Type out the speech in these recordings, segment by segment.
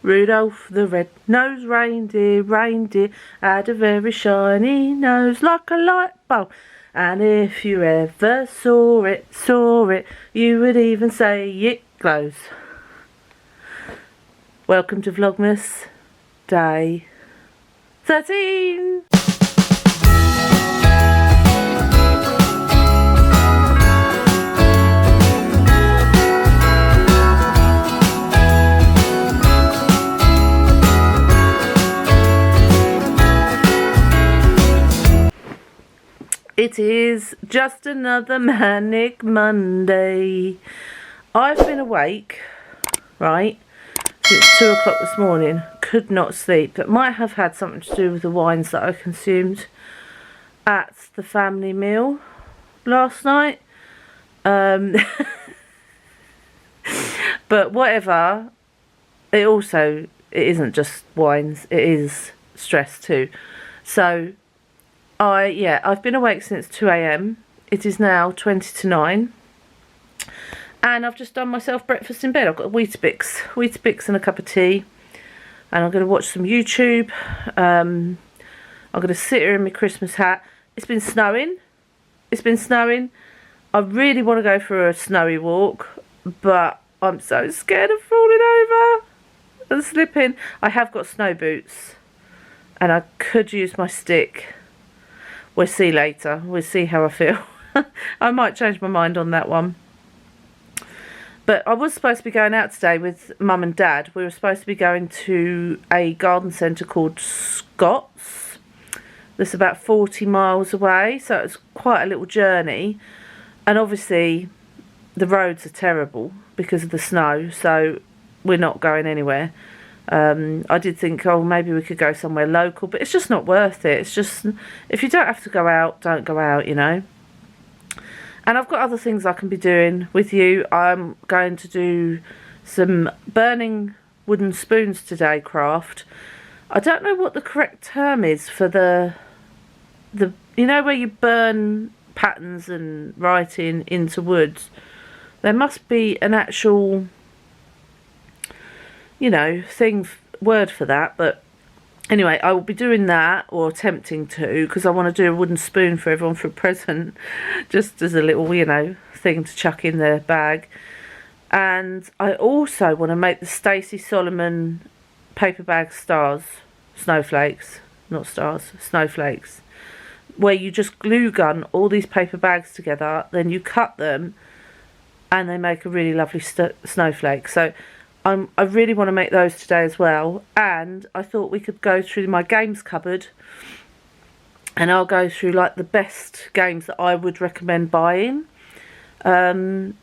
Rudolph the red-nosed reindeer had a very shiny nose like a light bulb. And if you ever saw it, you would even say it glows. Welcome to Vlogmas Day 13. It is just another manic Monday. I've been awake, right, since 2 o'clock this morning. Could not sleep. That might have had something to do with the wines that I consumed at the family meal last night. But whatever, it isn't just wines, it is stress too. So I've been awake since 2 AM. It is now 20 to 9. And I've just done myself breakfast in bed. I've got a Weetabix and a cup of tea. And I'm going to watch some YouTube. I'm going to sit here in my Christmas hat. It's been snowing. I really want to go for a snowy walk. But I'm so scared of falling over and slipping. I have got snow boots. And I could use my stick. We'll see later. We'll see how I feel. I might change my mind on that one. But I was supposed to be going out today with Mum and Dad. We were supposed to be going to a garden centre called Scott's. That's about 40 miles away. So it's quite a little journey. And obviously the roads are terrible because of the snow. So we're not going anywhere. I did think, oh, maybe we could go somewhere local, but it's just not worth it. It's just, if you don't have to go out, don't go out, you know. And I've got other things I can be doing with you. I'm going to do some burning wooden spoons today, craft. I don't know what the correct term is for the you know, where you burn patterns and writing into wood. There must be an actual, you know, word for that. But anyway, I will be doing that, or attempting to, because I want to do a wooden spoon for everyone for a present, just as a little, you know, thing to chuck in their bag. And I also want to make the Stacey Solomon paper bag snowflakes, where you just glue gun all these paper bags together, then you cut them and they make a really lovely snowflake. So I really want to make those today as well. And I thought we could go through my games cupboard, and I'll go through like the best games that I would recommend buying,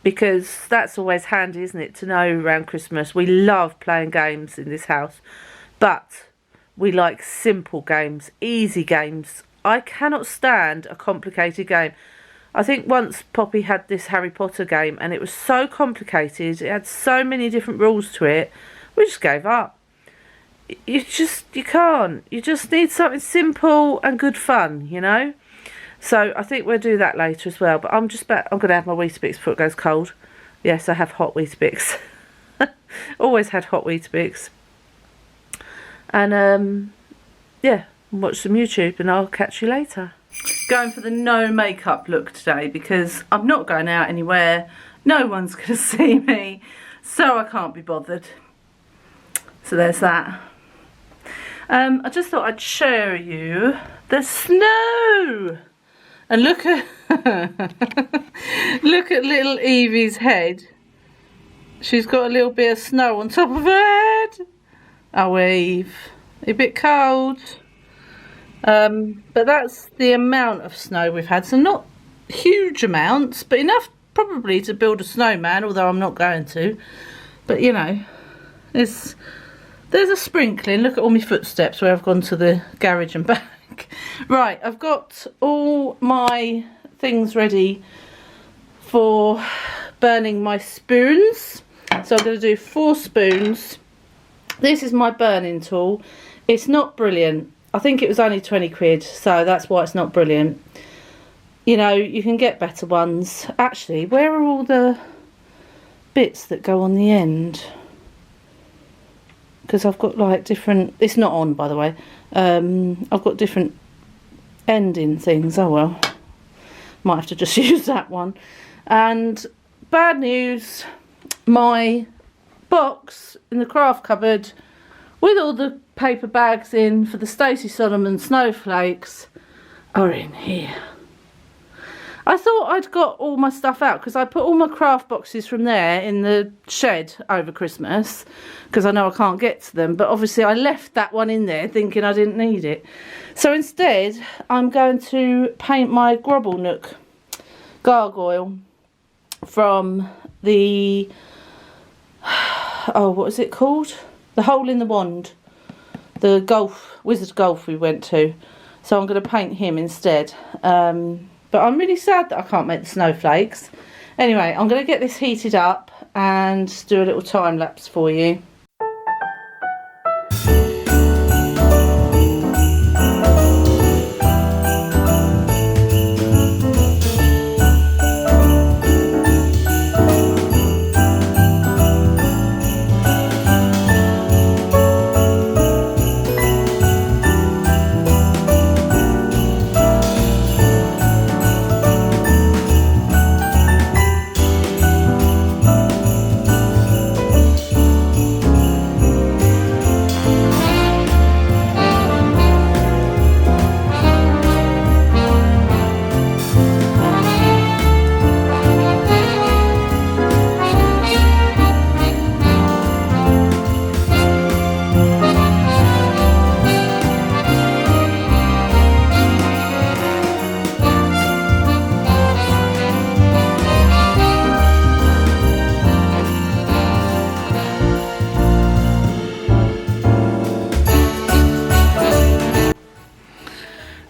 because that's always handy, isn't it, to know around Christmas. We love playing games in this house, but we like simple games, easy games. I cannot stand a complicated game. I think once Poppy had this Harry Potter game and it was so complicated, it had so many different rules to it, we just gave up. You can't. You just need something simple and good fun, you know? So I think we'll do that later as well. But I'm going to have my Weetabix before it goes cold. Yes, I have hot Weetabix. Always had hot Weetabix. And yeah, watch some YouTube and I'll catch you later. Going for the no makeup look today because I'm not going out anywhere. No one's going to see me, so I can't be bothered. So there's that. I just thought I'd show you the snow. And look at look at little Evie's head. She's got a little bit of snow on top of her head. Oh, Eve, a bit cold. But that's the amount of snow we've had. So not huge amounts, but enough probably to build a snowman, although I'm not going to. But you know, there's a sprinkling. Look at all my footsteps where I've gone to the garage and back. Right, I've got all my things ready for burning my spoons. So I'm going to do 4 spoons. This is my burning tool. It's not brilliant. I think it was only 20 quid, so that's why it's not brilliant. You know, you can get better ones. Actually, where are all the bits that go on the end? because I've got like different, it's not on by the way, I've got different ending things. Oh well, might have to just use that one. And bad news, my box in the craft cupboard with all the paper bags in for the Stacey Solomon snowflakes are in here. I thought I'd got all my stuff out because I put all my craft boxes from there in the shed over Christmas because I know I can't get to them, but obviously I left that one in there thinking I didn't need it. So instead I'm going to paint my Grobble Nook gargoyle from the, oh, what is it called? The Hole in the Wand, the Wizard Golf we went to. So I'm going to paint him instead. But I'm really sad that I can't make the snowflakes. Anyway, I'm going to get this heated up and do a little time lapse for you.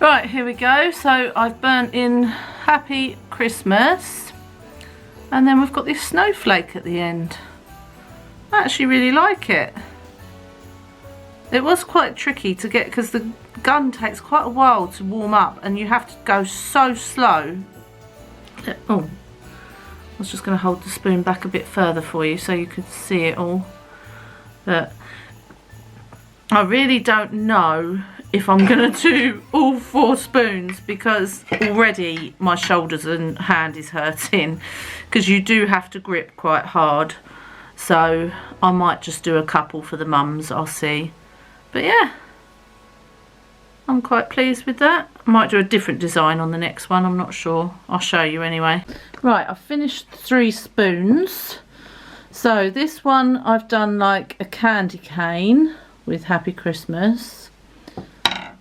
Right, here we go. So I've burnt in Happy Christmas, and then we've got this snowflake at the end. I actually really like it. It was quite tricky to get because the gun takes quite a while to warm up and you have to go so slow. Oh, I was just going to hold the spoon back a bit further for you so you could see it all. But I really don't know if I'm going to do all 4 spoons because already my shoulders and hand is hurting because you do have to grip quite hard. So I might just do a couple for the mums, I'll see. But yeah, I'm quite pleased with that. I might do a different design on the next one, I'm not sure. I'll show you anyway. Right, I've finished 3 spoons. So this one I've done like a candy cane with Happy Christmas.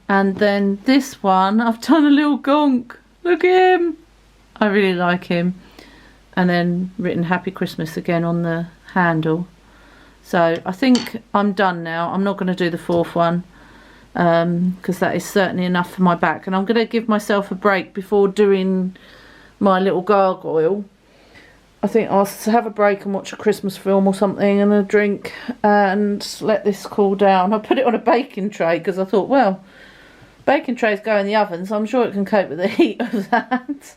And then this one, I've done a little gonk. Look at him. I really like him. And then written Happy Christmas again on the handle. So I think I'm done now. I'm not going to do the 4th one because that is certainly enough for my back. And I'm going to give myself a break before doing my little gargoyle. I think I'll have a break and watch a Christmas film or something and a drink and let this cool down. I put it on a baking tray because I thought, well, baking trays go in the oven, so I'm sure it can cope with the heat of that.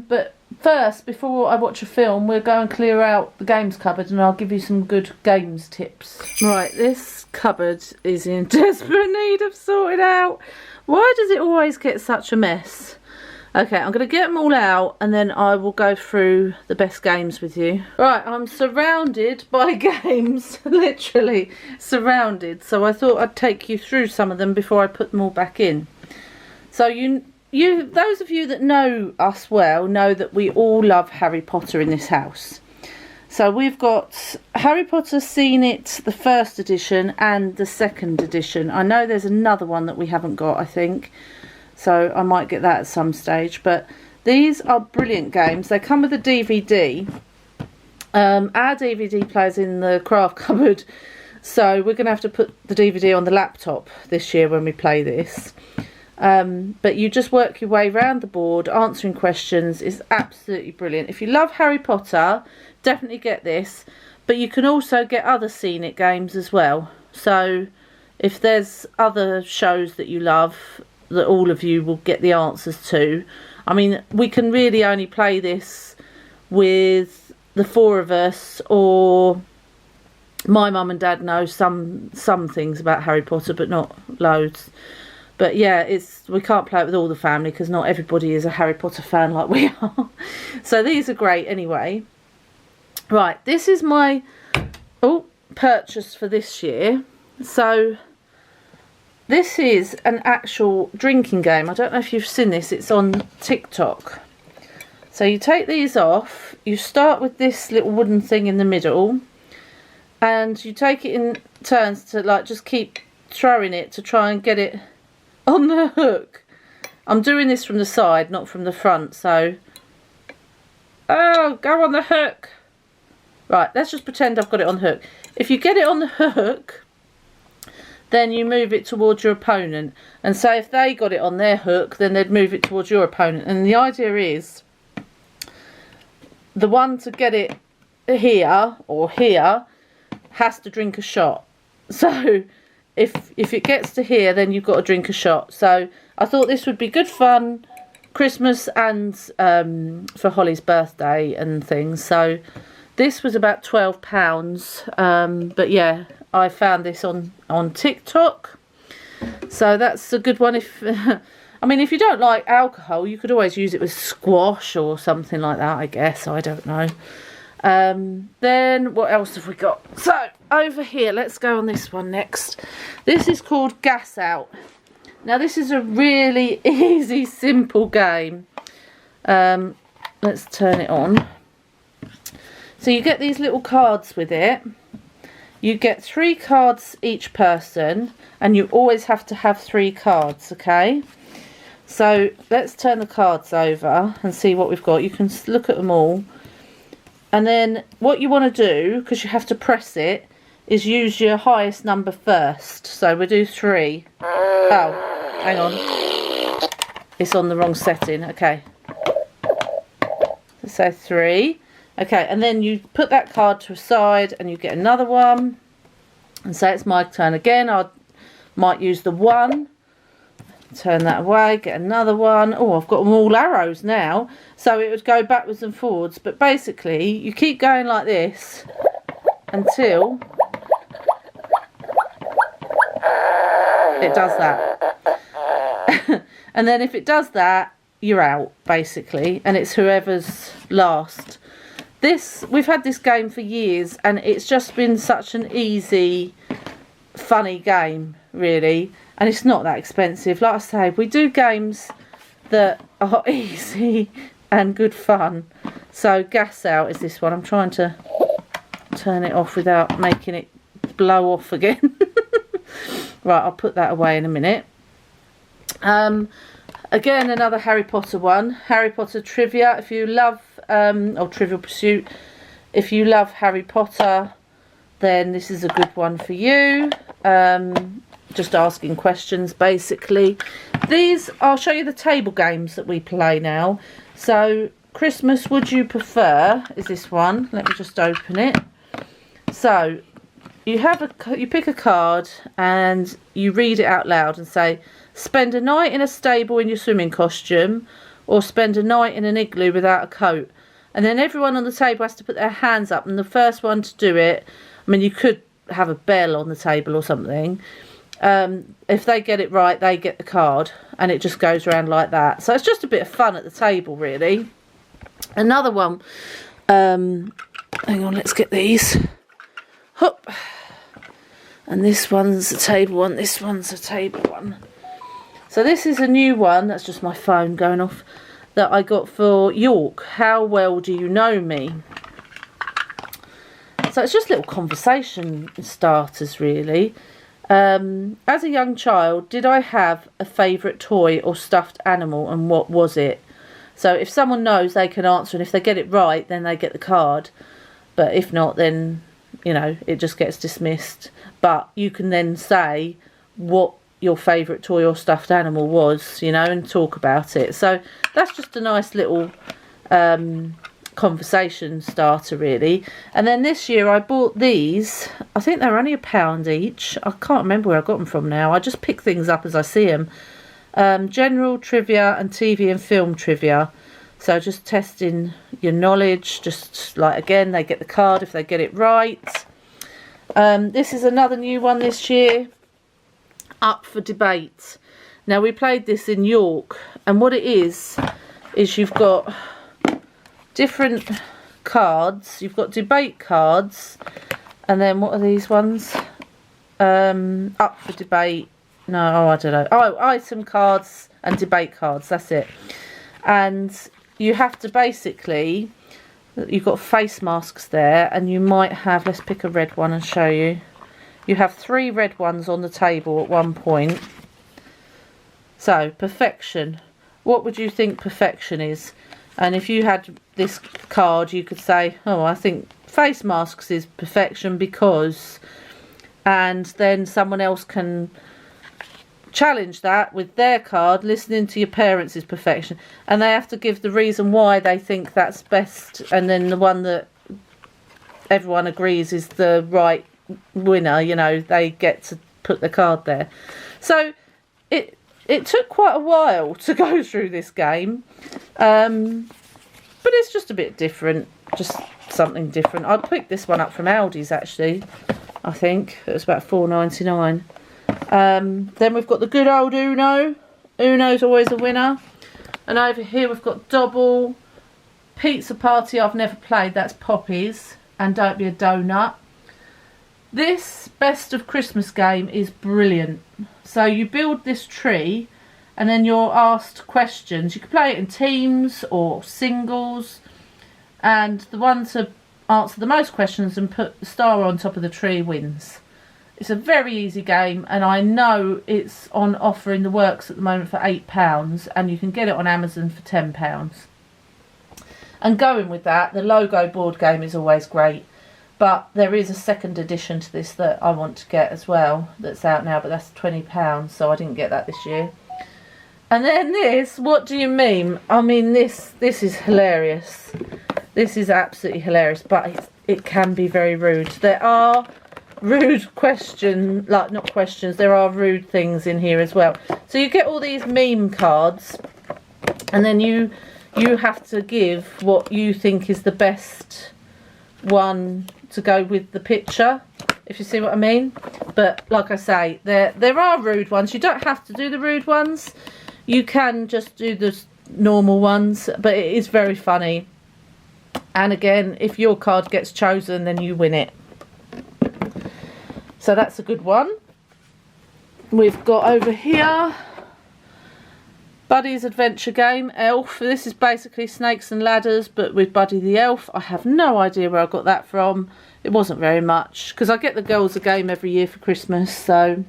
But first, before I watch a film, we'll go and clear out the games cupboard and I'll give you some good games tips. Right, this cupboard is in desperate need of sorting out. Why does it always get such a mess? Okay, I'm going to get them all out and then I will go through the best games with you. Right, I'm surrounded by games, literally surrounded. So I thought I'd take you through some of them before I put them all back in. So those of you that know us well know that we all love Harry Potter in this house. So we've got Harry Potter Seen It, the 1st edition and the 2nd edition. I know there's another one that we haven't got, I think. So I might get that at some stage. But these are brilliant games. They come with a DVD. Our DVD player's in the craft cupboard. So we're going to have to put the DVD on the laptop this year when we play this. But you just work your way around the board, answering questions. It's absolutely brilliant. If you love Harry Potter, definitely get this. But you can also get other Seen It games as well. So if there's other shows that you love that all of you will get the answers to. I mean, we can really only play this with the 4 of us or My mum and dad know some things about Harry Potter, but not loads. But yeah, we can't play it with all the family because not everybody is a Harry Potter fan like we are. So these are great anyway. Right, this is my purchase for this year. So this is an actual drinking game. I don't know if you've seen this. It's on TikTok. So you take these off. You start with this little wooden thing in the middle. And you take it in turns to like just keep throwing it to try and get it on the hook. I'm doing this from the side, not from the front, so... Oh, go on the hook. Right, let's just pretend I've got it on the hook. If you get it on the hook, then you move it towards your opponent. And so if they got it on their hook, then they'd move it towards your opponent. And the idea is, the one to get it here, or here, has to drink a shot. So... If it gets to here, then you've got to drink a shot. So I thought this would be good fun, Christmas and for Holly's birthday and things. So this was about £12. But yeah, I found this on TikTok. So that's a good one. If I mean, if you don't like alcohol, you could always use it with squash or something like that, I guess. I don't know. Then what else have we got? So over here, let's go on this one next. This is called Gas Out. Now this is a really easy, simple game. Let's turn it on. So you get these little cards with it. You get 3 cards each person, and you always have to have 3 cards, okay? So let's turn the cards over and see what we've got. You can look at them all. And then what you want to do, because you have to press it, is use your highest number first. So we'll do 3. Oh, hang on. It's on the wrong setting. Okay. So 3. Okay, and then you put that card to a side and you get another one. And say it's my turn again. I might use the 1. Turn that away, get another one. Oh, I've got them all arrows now. So it would go backwards and forwards. But basically, you keep going like this until it does that. And then if it does that, you're out, basically. And it's whoever's last. We've had this game for years, and it's just been such an easy, funny game, really. And it's not that expensive. Like I say, we do games that are easy and good fun. So Gas Out is this one. I'm trying to turn it off without making it blow off again. Right, I'll put that away in a minute. Again, another Harry Potter one. Harry Potter trivia. If you love, or Trivial Pursuit. If you love Harry Potter, then this is a good one for you. Just asking questions, basically. These, I'll show you the table games that we play now. So, Christmas Would You Prefer is this one. Let me just open it. So, you pick a card and you read it out loud and say, spend a night in a stable in your swimming costume, or spend a night in an igloo without a coat. And then everyone on the table has to put their hands up, and the first one to do it, I mean, you could have a bell on the table or something. If they get it right, they get the card, and it just goes around like that. So it's just a bit of fun at the table, really. Another one. Hang on, let's get these. Hop. And this one's a table one. This one's a table one. So this is a new one. That's just my phone going off. That I got for York. How well do you know me? So it's just little conversation starters, really. As a young child, did I have a favourite toy or stuffed animal, and what was it? So if someone knows, they can answer, and if they get it right, then they get the card. But if not, then, you know, it just gets dismissed. But you can then say what your favourite toy or stuffed animal was, you know, and talk about it. So that's just a nice little conversation starter, really. And then this year I bought these. I think they're only £1 each. I can't remember where I got them from now. I just pick things up as I see them. General trivia and TV and film trivia. So just testing your knowledge. Just like, again, they get the card if they get it right. This is another new one this year, Up for Debate. Now, we played this in York, and what it is you've got different cards. You've got debate cards, and then what are these ones? Up for debate. No, I don't know. Oh, item cards and debate cards. That's it. And you have to basically, you've got face masks there, and you might have, let's pick a red one and show you. You have 3 red ones on the table at one point. So, perfection. What would you think perfection is? And if you had this card, you could say, oh, I think face masks is perfection because... And then someone else can challenge that with their card. Listening to your parents is perfection. And they have to give the reason why they think that's best. And then the one that everyone agrees is the right winner, you know, they get to put the card there. So it took quite a while to go through this game. But it's just a bit different. Just something different. I picked this one up from Aldi's actually. I think it was about $4.99. Then we've got the good old Uno. Uno's always a winner. And over here we've got Double, Pizza Party. I've never played. That's Poppy's. And Don't Be a Donut. This Best of Christmas game is brilliant. So you build this tree, and then you're asked questions. You can play it in teams or singles, and the one to answer the most questions and put the star on top of the tree wins. It's a very easy game, and I know it's on offer in the works at the moment for £8, and you can get it on Amazon for £10. And going with that, the logo board game is always great, but there is a second edition to this that I want to get as well that's out now, but that's £20, so I didn't get that this year. And then this, what do you mean? I mean, this is hilarious. This is absolutely hilarious, but it can be very rude. There are rude not questions, there are rude things in here as well. So you get all these meme cards, and then you have to give what you think is the best one to go with the picture, if you see what I mean. But like I say, there are rude ones. You don't have to do the rude ones. You can just do the normal ones, but it is very funny. And again, if your card gets chosen, then you win it. So that's a good one. We've got over here Buddy's Adventure Game, Elf. This is basically Snakes and Ladders, but with Buddy the Elf. I have no idea where I got that from. It wasn't very much, because I get the girls a game every year for Christmas. So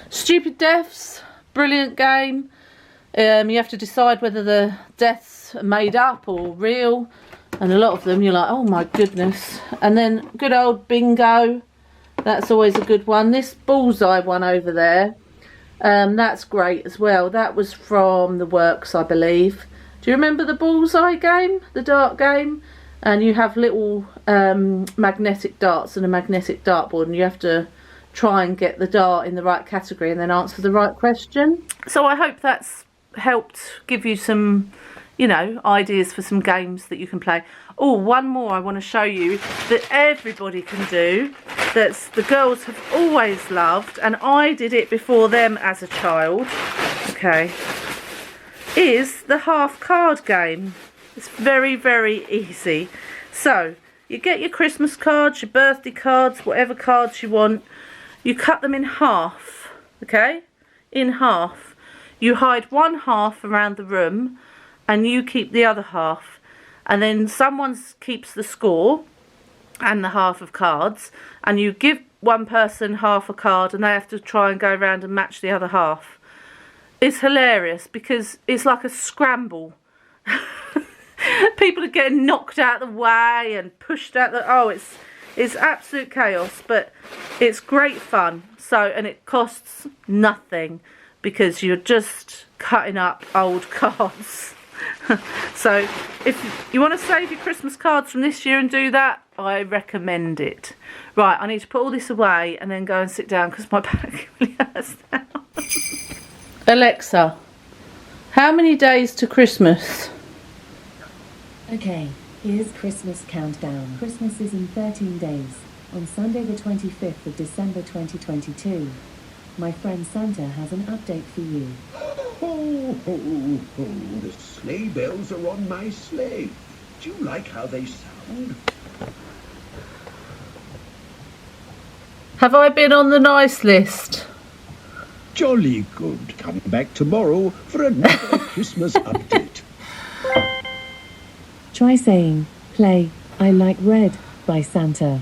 Stupid Deaths, brilliant game. You have to decide whether the deaths are made up or real, and a lot of them you're like, oh my goodness. And then good old Bingo, that's always a good one. This Bullseye one over there, that's great as well. That was from the works, I believe. Do you remember the Bullseye game, the dart game? And you have little magnetic darts and a magnetic dartboard, and you have to try and get the dart in the right category and then answer the right question. So I hope that's helped give you some, you know, ideas for some games that you can play. Oh, one more I want to show you that everybody can do, that's the girls have always loved, and I did it before them as a child, okay, is the half card game. It's very, very easy. So you get your Christmas cards, your birthday cards, whatever cards you want, you cut them in half, okay, in half. You hide one half around the room and you keep the other half, and then someone keeps the score and the half of cards, and you give one person half a card and they have to try and go around and match the other half. It's hilarious because it's like a scramble. People are getting knocked out of the way and pushed out the... Oh, it's absolute chaos, but it's great fun. So, and it costs nothing because you're just cutting up old cards. So if you want to save your Christmas cards from this year and do that, I recommend it. Right, I need to put all this away and then go and sit down because my back really hurts now. Alexa, how many days to Christmas? Okay, here's Christmas countdown. Christmas is in 13 days. On Sunday the 25th of December 2022, my friend Santa has an update for you. Ho, ho, ho, the sleigh bells are on my sleigh. Do you like how they sound? Have I been on the nice list? Jolly good. Come back tomorrow for another Christmas update. Try saying, play I Like Red by Santa.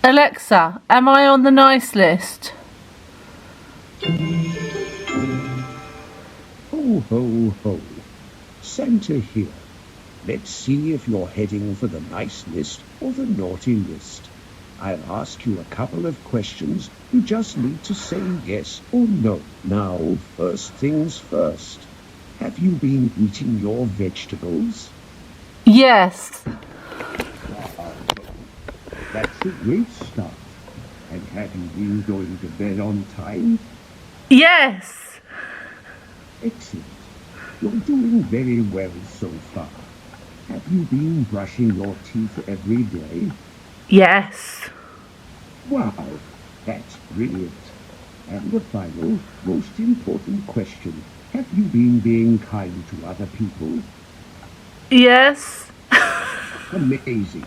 Alexa, am I on the nice list? Ho, ho, ho. Santa here. Let's see if you're heading for the nice list or the naughty list. I'll ask you a couple of questions. You just need to say yes or no. Now, first things first. Have you been eating your vegetables? Yes. That's a great start. And have you been going to bed on time? Yes. Excellent. You're doing very well so far. Have you been brushing your teeth every day? Yes. Wow, that's brilliant. And the final, most important question. Have you been being kind to other people? Yes. Amazing.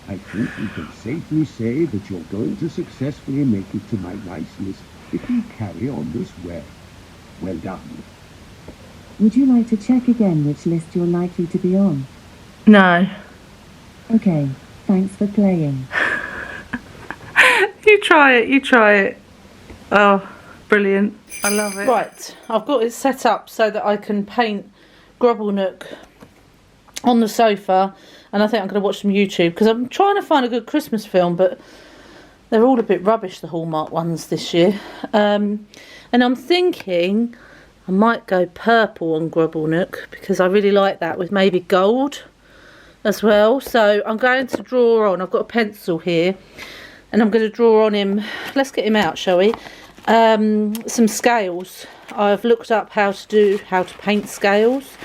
I think we can safely say that you're going to successfully make it to my nice list if you carry on this way. Well done. Would you like to check again which list you're likely to be on? No. Okay, thanks for playing. You try it, you try it. Oh, brilliant. I love it. Right, I've got it set up so that I can paint Grubblenook on the sofa, and I think I'm going to watch some YouTube because I'm trying to find a good Christmas film, but they're all a bit rubbish, the Hallmark ones this year. And I'm thinking I might go purple on Grubblenook because I really like that, with maybe gold as well. So I'm going to draw on, I've got a pencil here, and I'm going to draw on him. Let's get him out, shall we? Some scales. I've looked up how to paint scales.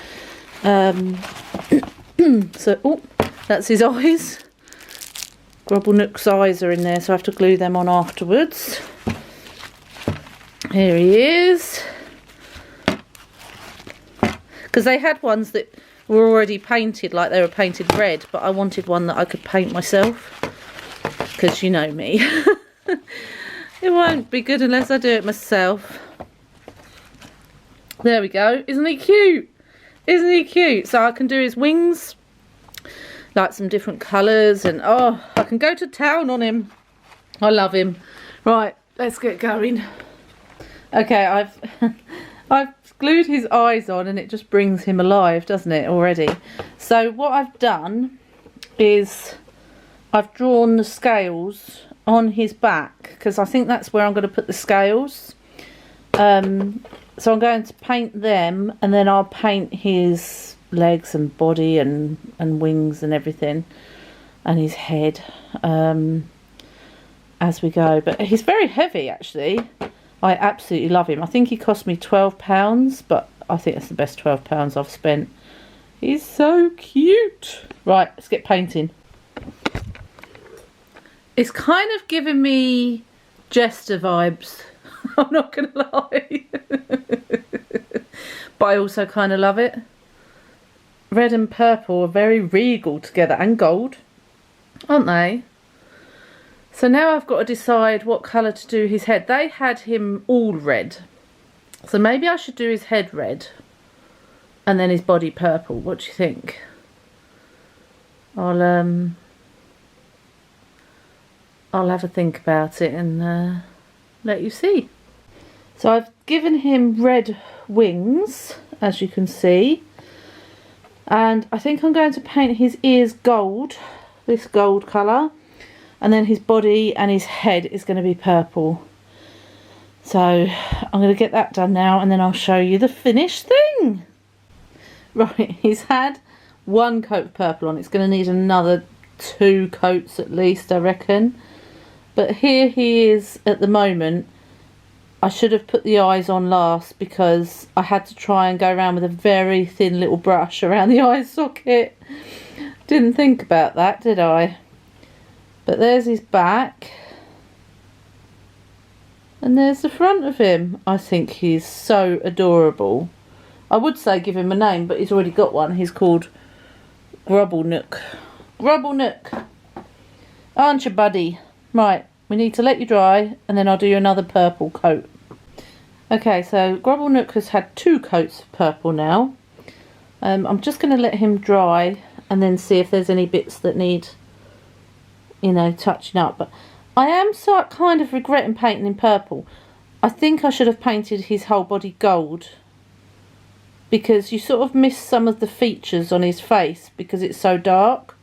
So, oh, that's his eyes. Grubblenook's eyes are in there, so I have to glue them on afterwards. Here he is. Because they had ones that were already painted, like they were painted red, but I wanted one that I could paint myself. Because you know me. It won't be good unless I do it myself. There we go. Isn't he cute? Isn't he cute? So I can do his wings, like some different colours, and oh, I can go to town on him. I love him. Right, let's get going. Okay, I've glued his eyes on, and it just brings him alive, doesn't it, already? So what I've done is I've drawn the scales on his back, because I think that's where I'm going to put the scales. So I'm going to paint them, and then I'll paint his legs and body and wings and everything, and his head as we go. But he's very heavy, actually. I absolutely love him. I think he cost me £12, but I think that's the best £12 I've spent. He's so cute. Right, let's get painting. It's kind of giving me Jester vibes. I'm not going to lie. But I also kind of love it. Red and purple are very regal together, and gold, aren't they? So now I've got to decide what colour to do his head. They had him all red. So maybe I should do his head red and then his body purple. What do you think? I'll have a think about it and let you see. So I've given him red wings, as you can see, and I think I'm going to paint his ears gold, this gold colour, and then his body and his head is going to be purple. So I'm going to get that done now, and then I'll show you the finished thing. Right, he's had one coat of purple on. It's going to need another 2 coats at least, I reckon. But here he is at the moment. I should have put the eyes on last because I had to try and go around with a very thin little brush around the eye socket. Didn't think about that, did I? But there's his back. And there's the front of him. I think he's so adorable. I would say give him a name, but he's already got one. He's called Grubblenuck. Grubblenuck. Aren't you, buddy? Right, we need to let you dry, and then I'll do you another purple coat. Okay, so Grubblenuck has had 2 coats of purple now. I'm just going to let him dry and then see if there's any bits that need, you know, touching up. But I am kind of regretting painting in purple. I think I should have painted his whole body gold, because you sort of miss some of the features on his face because it's so dark.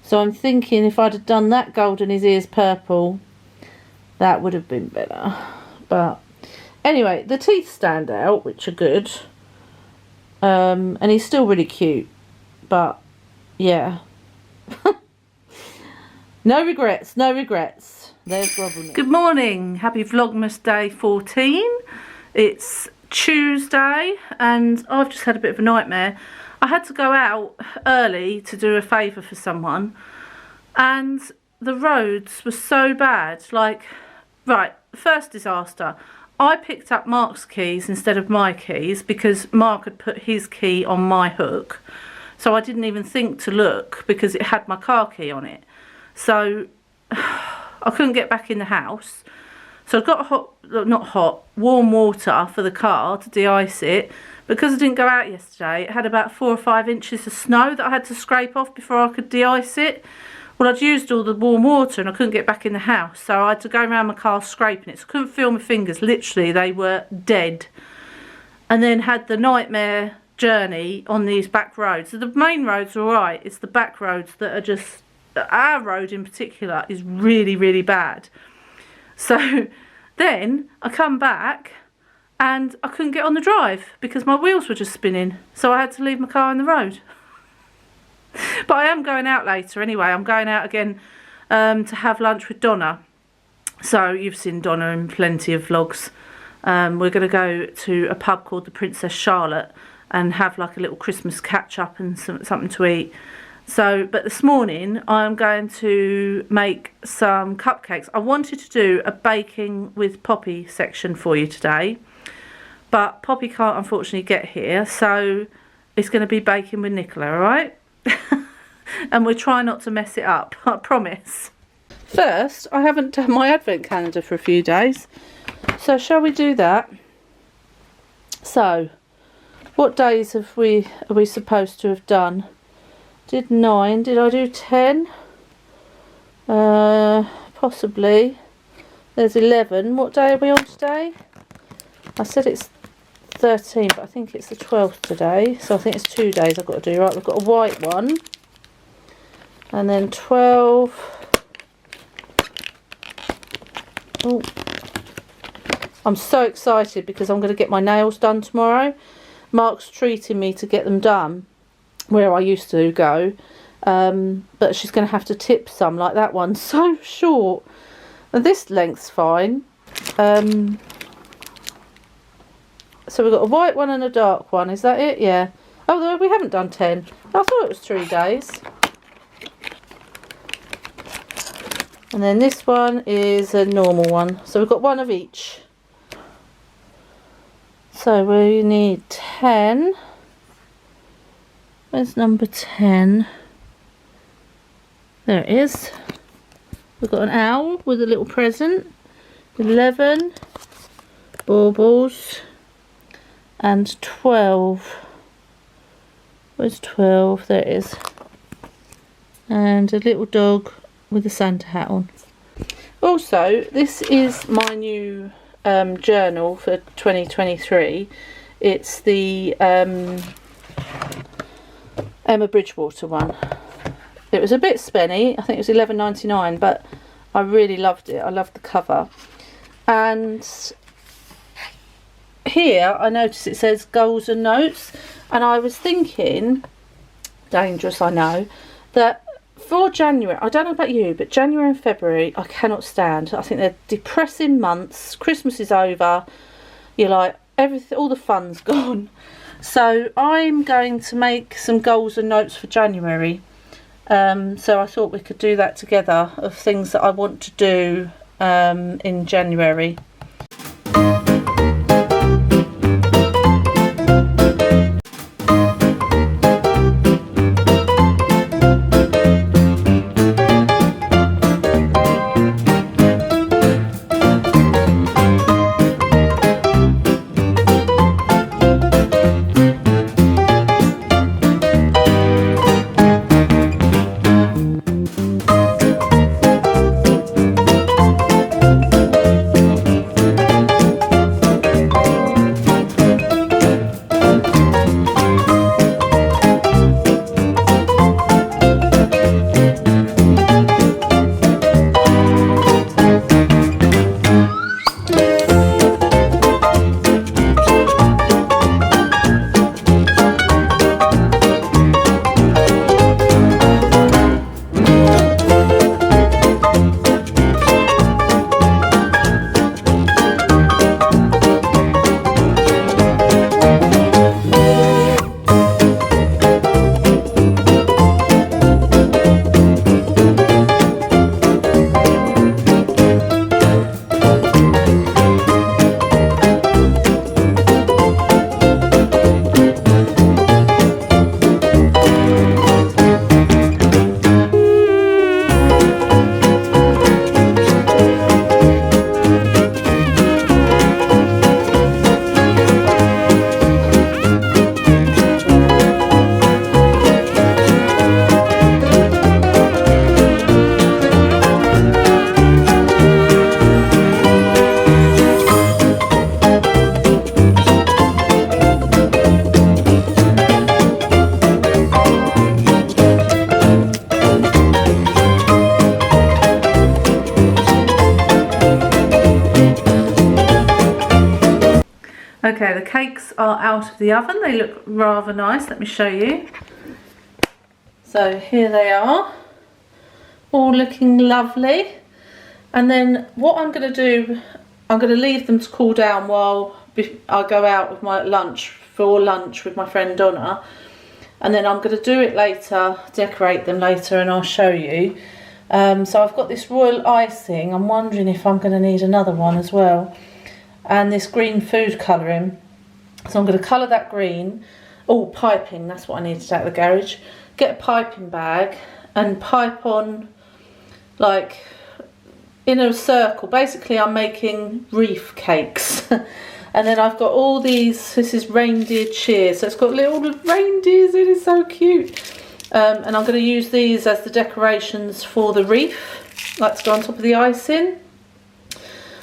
So I'm thinking if I'd have done that gold and his ears purple, that would have been better. But anyway, the teeth stand out, which are good. And he's still really cute. But, yeah. No regrets, no regrets. There's Grubblenuck. Good morning. Happy Vlogmas Day 14. It's Tuesday and I've just had a bit of a nightmare. I had to go out early to do a favour for someone, and the roads were so bad. Like, right, first disaster. I picked up Mark's keys instead of my keys because Mark had put his key on my hook. So I didn't even think to look because it had my car key on it. So I couldn't get back in the house. So I got warm water for the car to de-ice it. Because I didn't go out yesterday, it had about 4 or 5 inches of snow that I had to scrape off before I could de-ice it. Well, I'd used all the warm water and I couldn't get back in the house, so I had to go around my car scraping it. So I couldn't feel my fingers. Literally, they were dead. And then had the nightmare journey on these back roads. So the main roads are alright. It's the back roads that are just... Our road in particular is really, really bad. So then I come back and I couldn't get on the drive because my wheels were just spinning. So I had to leave my car on the road. But I am going out later anyway. I'm going out again to have lunch with Donna. So you've seen Donna in plenty of vlogs. We're going to go to a pub called the Princess Charlotte and have like a little Christmas catch up and something to eat. So, but this morning I'm going to make some cupcakes. I wanted to do a baking with Poppy section for you today, but Poppy can't unfortunately get here, so it's going to be baking with Nicola, alright? And we'll try not to mess it up, I promise. First, I haven't done my advent calendar for a few days, so shall we do that? So, what days are we supposed to have done? Did 9, did I do 10? Possibly. There's 11. What day are we on today? I said it's 13, but I think it's the 12th today. So I think it's 2 days I've got to do. Right, we've got a white one. And then 12. Oh. I'm so excited because I'm going to get my nails done tomorrow. Mark's treating me to get them done where I used to go, but she's going to have to tip some. Like that one's so short, and this length's fine. So we've got a white one and a dark one. Is that it? Yeah. Oh, no, we haven't done 10. I thought it was 3 days. And then this one is a normal one. So we've got one of each. So we need 10. Where's number 10? There it is. We've got an owl with a little present. 11 baubles and 12. Where's 12? There it is. And a little dog with a Santa hat on. Also, this is my new journal for 2023. It's the Emma Bridgewater one. It was a bit spenny. I think it was £11.99, but I really loved it. I loved the cover. And here I noticed it says goals and notes, and I was thinking, dangerous I know, that for January, I don't know about you, but January and February I cannot stand. I think they're depressing months. Christmas is over. You're like, everything, all the fun's gone. So I'm going to make some goals and notes for January. So I thought we could do that together, of things that I want to do in January. Okay, the cakes are out of the oven. They look rather nice. Let me show you. So here they are, all looking lovely. And then what I'm going to do, I'm going to leave them to cool down while I go out with my lunch with my friend Donna. And then I'm going to do it later, decorate them later, and I'll show you. So I've got this royal icing. I'm wondering if I'm going to need another one as well. And this green food colouring. So I'm going to colour that green. Oh, piping, that's what I need to take to the garage. Get a piping bag and pipe on, like, in a circle. Basically, I'm making wreath cakes. And then I've got all these, this is reindeer cheer. So it's got little reindeers, it is so cute. And I'm going to use these as the decorations for the wreath, like to go on top of the icing.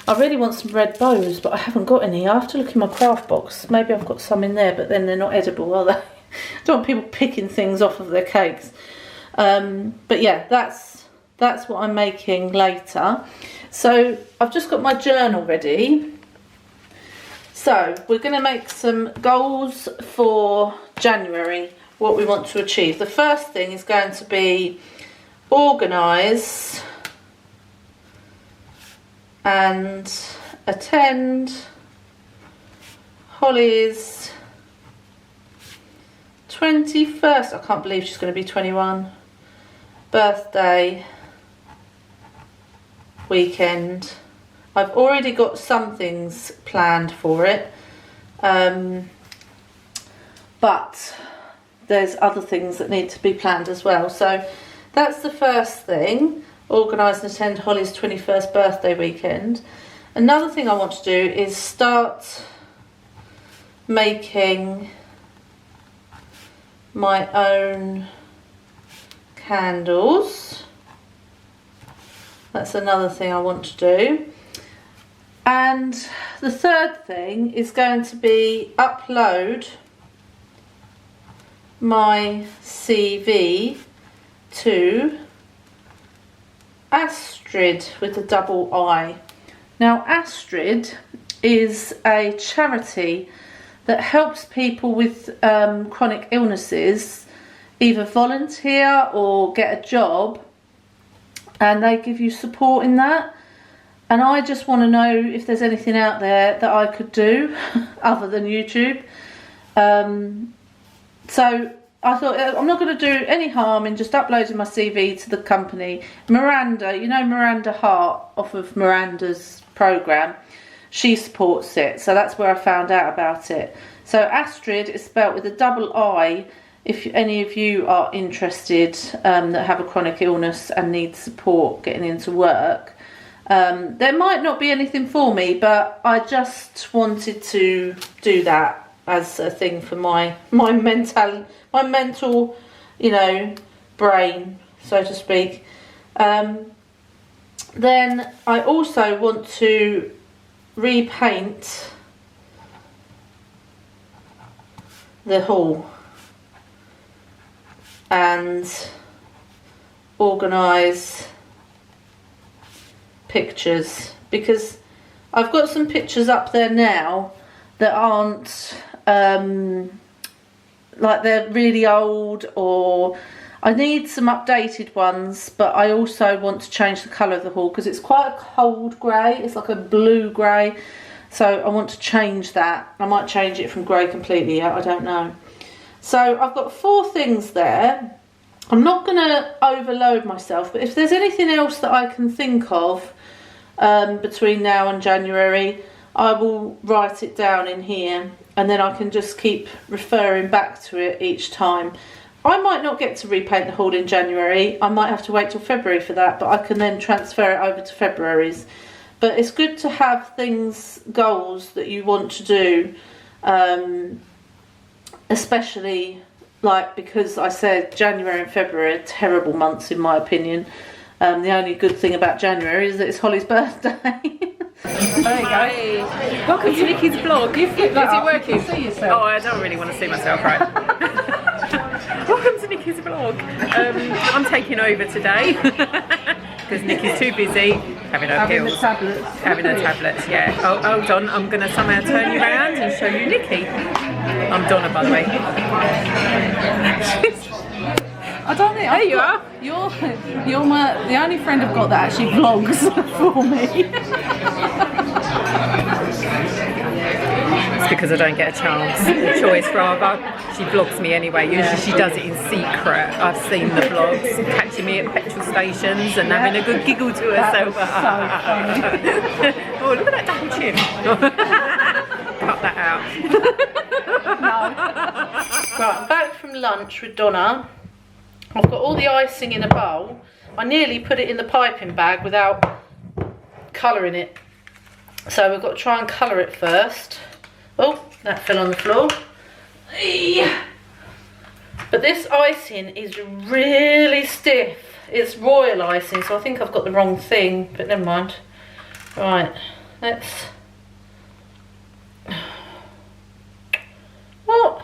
I really want some red bows, but I haven't got any. I have to look in my craft box. Maybe I've got some in there, but then they're not edible, are they? I don't want people picking things off of their cakes. But yeah, that's what I'm making later. So I've just got my journal ready. So we're going to make some goals for January, what we want to achieve. The first thing is going to be organise and attend Holly's 21st, I can't believe she's going to be 21, birthday weekend. I've already got some things planned for it, but there's other things that need to be planned as well. So that's the first thing. Organise and attend Holly's 21st birthday weekend. Another thing I want to do is start making my own candles. That's another thing I want to do. And the third thing is going to be upload my CV to Astrid with a double I. Now, Astrid is a charity that helps people with chronic illnesses either volunteer or get a job, and they give you support in that. And I just want to know if there's anything out there that I could do other than YouTube. So I thought I'm not going to do any harm in just uploading my CV to the company. Miranda, you know Miranda Hart off of Miranda's programme, she supports it, so that's where I found out about it. So Astrid is spelt with a double I. If any of you are interested that have a chronic illness and need support getting into work, there might not be anything for me, but I just wanted to do that as a thing for my mental, you know, brain, so to speak. Then I also want to repaint the hall and organise pictures, because I've got some pictures up there now that aren't like they're really old, or I need some updated ones, but I also want to change the colour of the hall because it's quite a cold grey. It's like a blue grey, so I want to change that. I might change it from grey completely yet, I don't know. So I've got 4 things there. I'm not going to overload myself, but if there's anything else that I can think of between now and January, I will write it down in here, and then I can just keep referring back to it each time. I might not get to repaint the hall in January. I might have to wait till February for that, but I can then transfer it over to February's. But it's good to have things, goals that you want to do, especially like, because I said January and February are terrible months in my opinion. The only good thing about January is that it's Holly's birthday. There you go. Welcome to Nikki's vlog. Is it working? See yourself. Oh, I don't really want to see myself, right? Welcome to Nikki's vlog. I'm taking over today because Nikki's too busy having her pills. Having her tablets, yeah. Oh, hold on, I'm going to somehow turn you around and show you Nikki. I'm Donna, by the way. I don't think. There you are. You're the only friend I've got that actually vlogs for me. It's because I don't get a chance, a choice rather. She vlogs me anyway. Usually she does it in secret. I've seen the vlogs, catching me at petrol stations and having a good giggle to herself. So funny. Oh, look at that double chin. Cut that out. Right, I'm back from lunch with Donna. I've got all the icing in a bowl. I nearly put it in the piping bag without colouring it. So we've got to try and colour it first. Oh, that fell on the floor. But this icing is really stiff. It's royal icing, so I think I've got the wrong thing, but never mind. Right, let's... What? What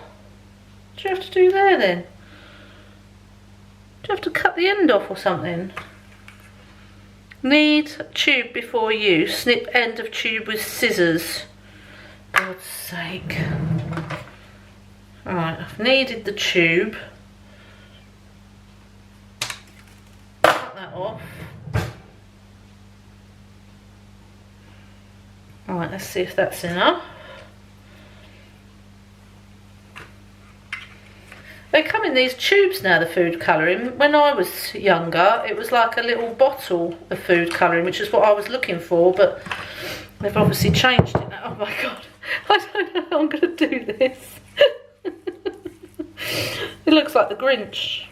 do you have to do there then? Do you have to cut the end off or something? Knead tube before use. Snip end of tube with scissors. God's sake. Alright, I've kneaded the tube. Cut that off. Alright, let's see if that's enough. They come in these tubes now, the food colouring. When I was younger, it was like a little bottle of food colouring, which is what I was looking for, but they've obviously changed it now. Oh my god, I don't know how I'm going to do this. It looks like the Grinch.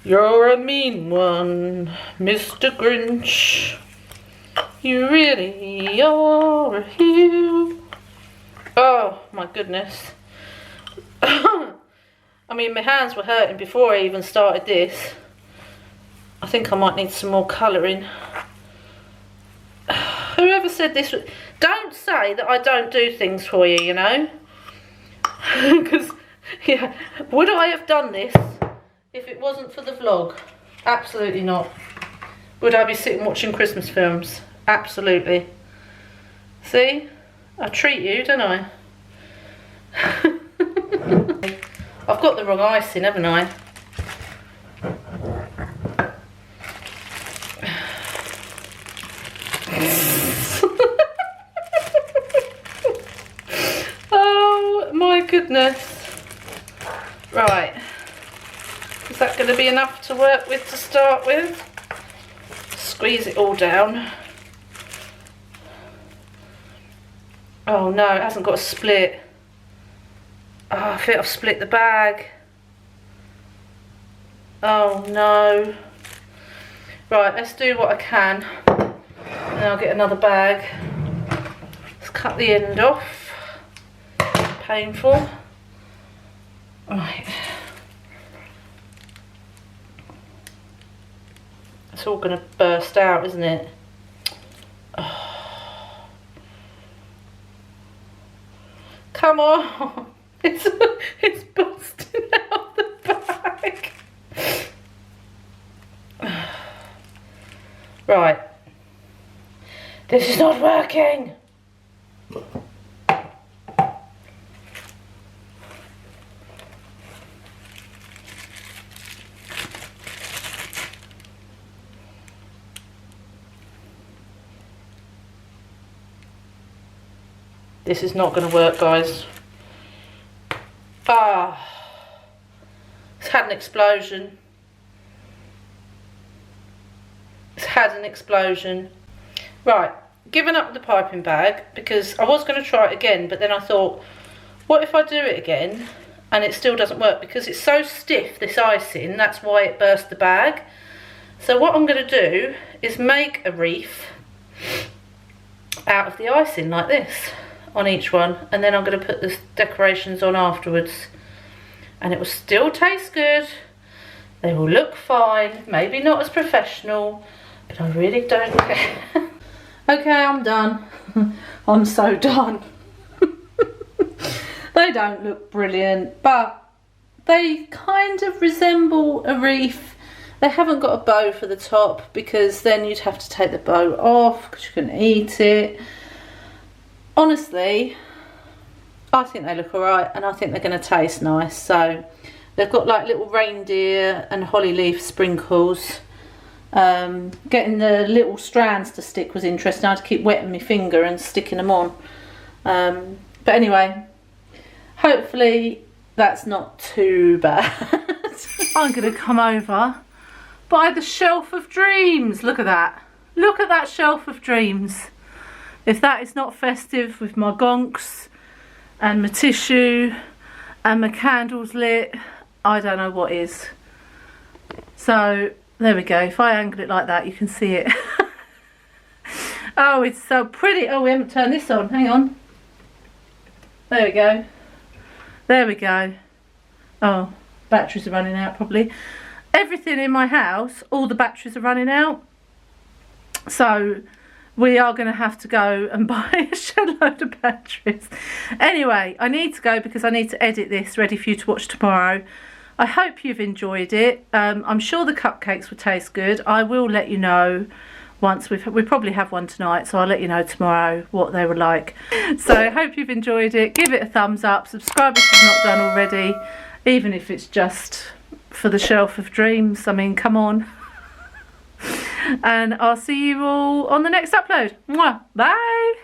You're a mean one, Mr. Grinch. You really are a hero. Oh my goodness. I mean, my hands were hurting before I even started this. I think I might need some more colouring. Whoever said this... Don't say that I don't do things for you, you know? Because, yeah, would I have done this if it wasn't for the vlog? Absolutely not. Would I be sitting watching Christmas films? Absolutely. See? I treat you, don't I? I've got the wrong icing, haven't I? Oh my goodness. Right. Is that going to be enough to work with to start with? Squeeze it all down. Oh no, it hasn't got a split. Oh, I think I've split the bag. Oh no. Right, let's do what I can. And I'll get another bag. Let's cut the end off. Painful. Right. It's all going to burst out, isn't it? Oh. Come on. It's busting out the bag. Right. This is not working. This is not going to work, guys. Ah, it's had an explosion. It's had an explosion. Right, giving up the piping bag because I was going to try it again, but then I thought, what if I do it again and it still doesn't work? Because it's so stiff, this icing, that's why it burst the bag. So what I'm going to do is make a wreath out of the icing like this on each one, and then I'm going to put the decorations on afterwards, and it will still taste good. They will look fine, maybe not as professional, but I really don't care. Okay, I'm done. I'm so done. They don't look brilliant, but they kind of resemble a wreath. They haven't got a bow for the top because then you'd have to take the bow off because you couldn't eat it. Honestly, I think they look alright, and I think they're going to taste nice. So they've got like little reindeer and holly leaf sprinkles. Getting the little strands to stick was interesting. I had to keep wetting my finger and sticking them on. But anyway, hopefully that's not too bad. I'm going to come over by the shelf of dreams. Look at that. Look at that shelf of dreams. If that is not festive with my gonks and my tissue and my candles lit, I don't know what is. So there we go. If I angle it like that, you can see it. Oh, it's so pretty. Oh, we haven't turned this on. Hang on. There we go. There we go. Oh, batteries are running out probably. Everything in my house, all the batteries are running out. So we are going to have to go and buy a shed load of batteries. Anyway, I need to go because I need to edit this ready for you to watch tomorrow. I hope you've enjoyed it. I'm sure the cupcakes will taste good. I will let you know once we probably have one tonight, so I'll let you know tomorrow what they were like. So I hope you've enjoyed it. Give it a thumbs up. Subscribe if you've not done already, even if it's just for the shelf of dreams. I mean, come on. And I'll see you all on the next upload. Mwah. Bye.